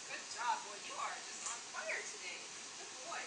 Good job, boy. You are just on fire today. Good boy.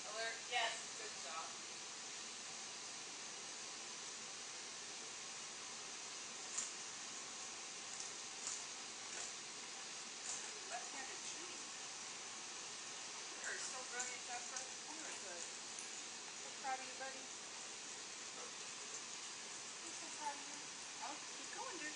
Alert. Yes. Good job. Left-handed shooting. You are so brilliant, Jasper. You are good. So proud of you, buddy. I'm so proud of you. Oh, keep going, dude.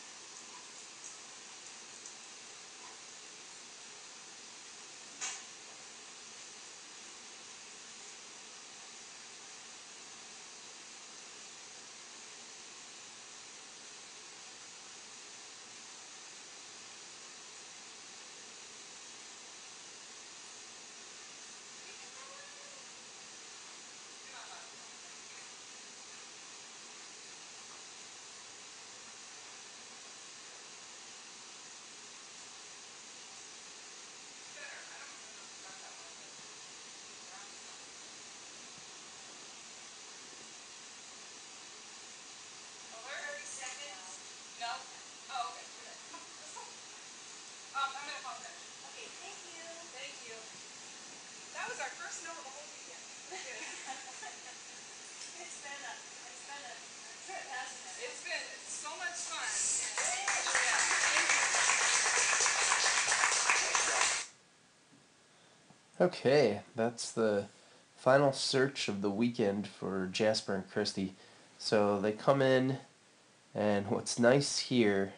Alert. 30 seconds. No. Oh, okay. We're good. Come on. Let's go. I'm going to pause that. Okay, thank you. Thank you. That was our first snow of the whole weekend. It's been a trip, hasn't it? It's been so much fun. Okay, that's the final search of the weekend for Jasper and Christy. So they come in, and what's nice here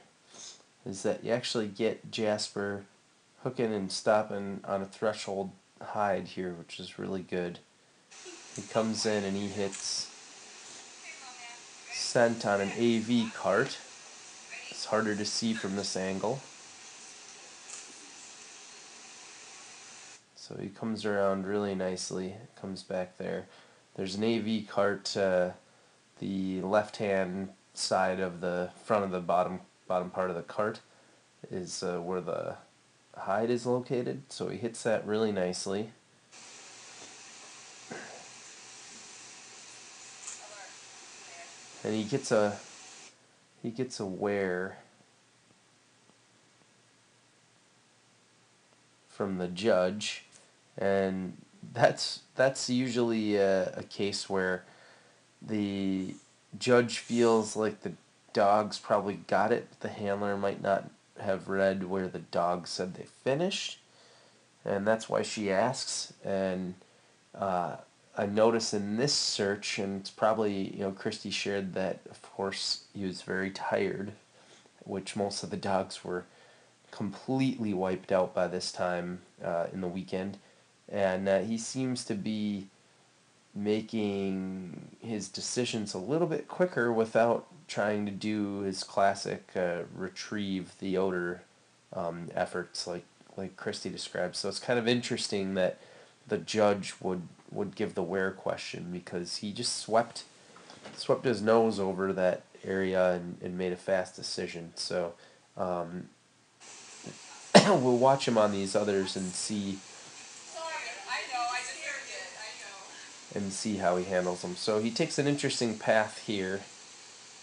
is that you actually get Jasper hooking and stopping on a threshold hide here, which is really good. He comes in and he hits scent on an AV cart. It's harder to see from this angle. So he comes around really nicely, comes back there. There's an AV cart, the left-hand side of the front of the bottom part of the cart is where the hide is located. So he hits that really nicely. And he gets a wear from the judge, and that's usually a case where the judge feels like the dog's probably got it. The handler might not have read where the dog said they finished, and that's why she asks. And I notice in this search, and it's probably, Christy shared that, of course, he was very tired, which most of the dogs were completely wiped out by this time in the weekend. And he seems to be making his decisions a little bit quicker without trying to do his classic retrieve the odor efforts like Christy described. So it's kind of interesting that the judge would give the where question, because he just swept his nose over that area and made a fast decision. So we'll watch him on these others and see how he handles them. So he takes an interesting path here,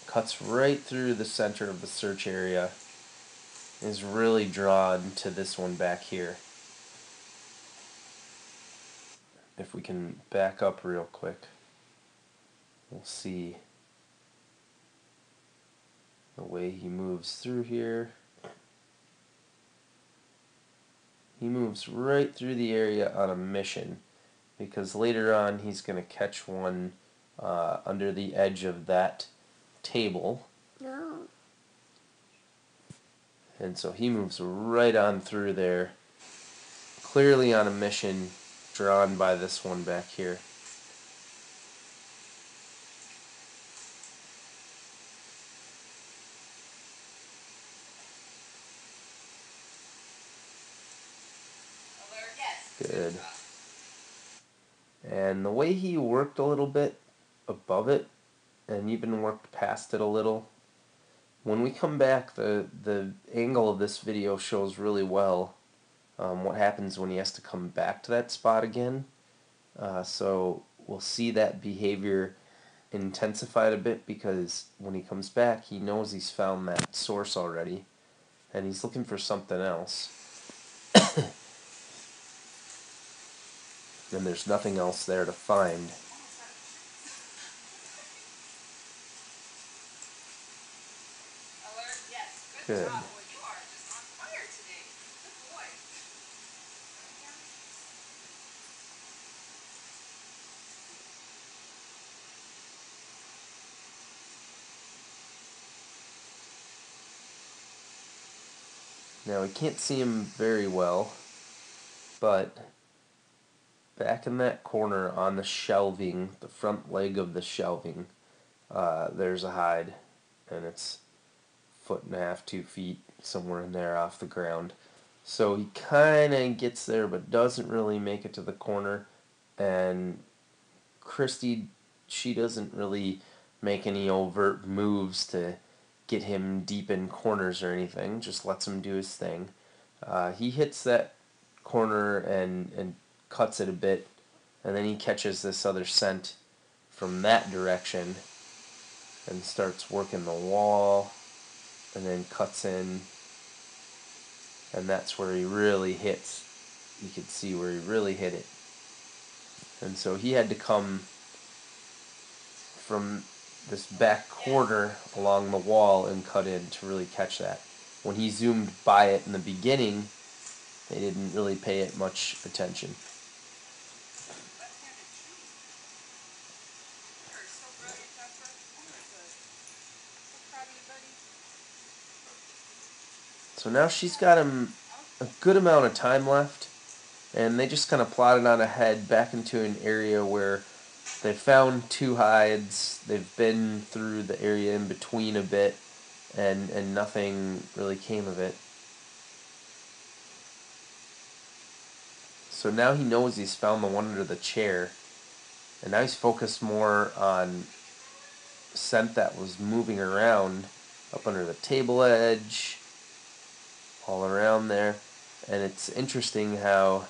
cuts right through the center of the search area, and is really drawn to this one back here. If we can back up real quick, we'll see the way he moves through here. He moves right through the area on a mission, because later on he's going to catch one under the edge of that table. No. And so he moves right on through there, clearly on a mission, drawn by this one back here. Good. And the way he worked a little bit above it and even worked past it a little. When we come back, the angle of this video shows really well what happens when he has to come back to that spot again. So we'll see that behavior intensified a bit because when he comes back, he knows he's found that source already, and he's looking for something else. And there's nothing else there to find. Alert? Yes. Good. Job, boy. You are just on fire today. Good boy. Now we can't see him very well, but back in that corner on the shelving, the front leg of the shelving, there's a hide, and it's 1.5 2 feet, somewhere in there off the ground. So he kind of gets there, but doesn't really make it to the corner. And Christy, she doesn't really make any overt moves to get him deep in corners or anything. Just lets him do his thing. He hits that corner and cuts it a bit, and then he catches this other scent from that direction and starts working the wall, and then cuts in, and that's where he really hits. You could see where he really hit it. And so he had to come from this back corner along the wall and cut in to really catch that. When he zoomed by it in the beginning, they didn't really pay it much attention. Left-handed tree. You are so brilliant, Jasper. Oh my good. So proud of you, buddy. So now she's got him a good amount of time left, and they just kind of plodded on ahead back into an area where they found 2 hides. They've been through the area in between a bit, and nothing really came of it. So now he knows he's found the one under the chair, and now he's focused more on scent that was moving around up under the table edge, all around there. And it's interesting how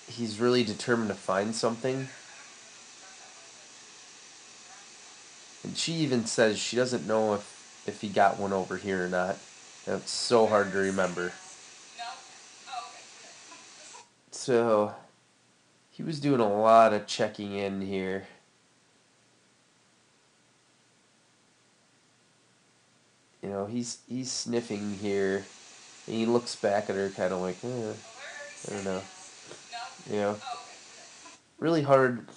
he's really determined to find something. And she even says she doesn't know if he got one over here or not. And it's so hard to remember. No? Oh, okay. So he was doing a lot of checking in here. You know, he's sniffing here. And he looks back at her kind of like, I don't know. You know, really hard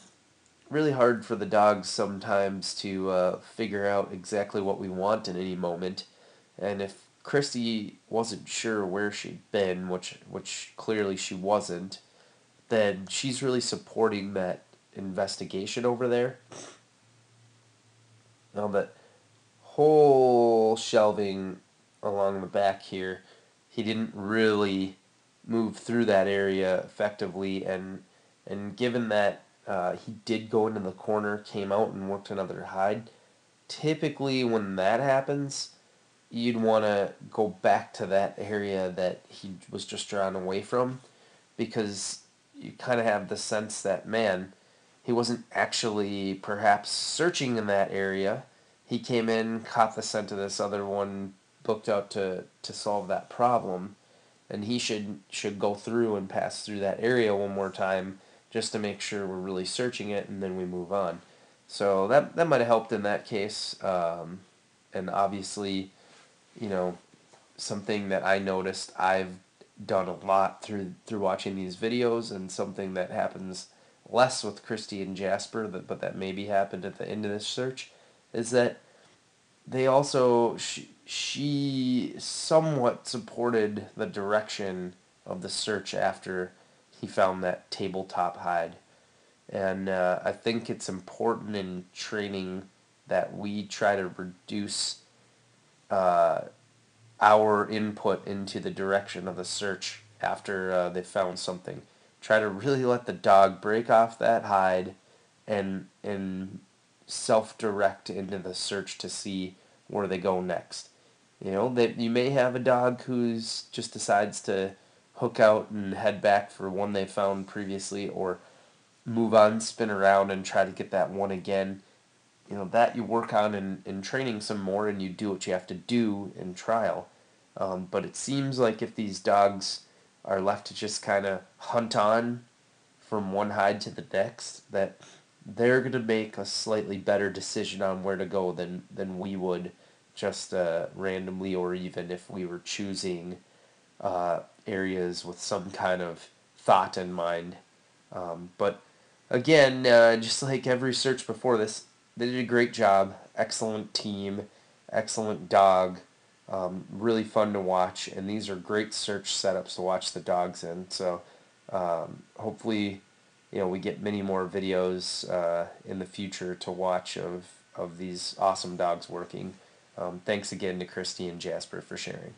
for the dogs sometimes to figure out exactly what we want in any moment. And if Christy wasn't sure where she'd been, which clearly she wasn't, then she's really supporting that investigation over there. Now that whole shelving along the back here, he didn't really move through that area effectively, and given that he did go into the corner, came out and worked another hide, typically when that happens, you'd want to go back to that area that he was just drawn away from, because you kind of have the sense that, man, he wasn't actually perhaps searching in that area. He came in, caught the scent of this other one, booked out to solve that problem, and he should go through and pass through that area one more time just to make sure we're really searching it, and then we move on. So that might have helped in that case, and obviously, you know, something that I noticed I've done a lot through watching these videos, and something that happens less with Christy and Jasper, but that maybe happened at the end of this search, is that they also she somewhat supported the direction of the search after he found that tabletop hide. And I think it's important in training that we try to reduce uh, our input into the direction of the search after they found something. try to really let the dog break off that hide and self-direct into the search to see where they go next. You know, that you may have a dog who's just decides to hook out and head back for one they found previously, or move on, spin around, and try to get that one again. You know, that you work on in training some more, and you do what you have to do in trial. But it seems like if these dogs are left to just kind of hunt on from one hide to the next, that they're going to make a slightly better decision on where to go than we would just randomly, or even if we were choosing areas with some kind of thought in mind. But again, just like every search before this, they did a great job. Excellent team, excellent dog. Really fun to watch, and these are great search setups to watch the dogs in. So hopefully, we get many more videos in the future to watch of these awesome dogs working. Thanks again to Christy and Jasper for sharing.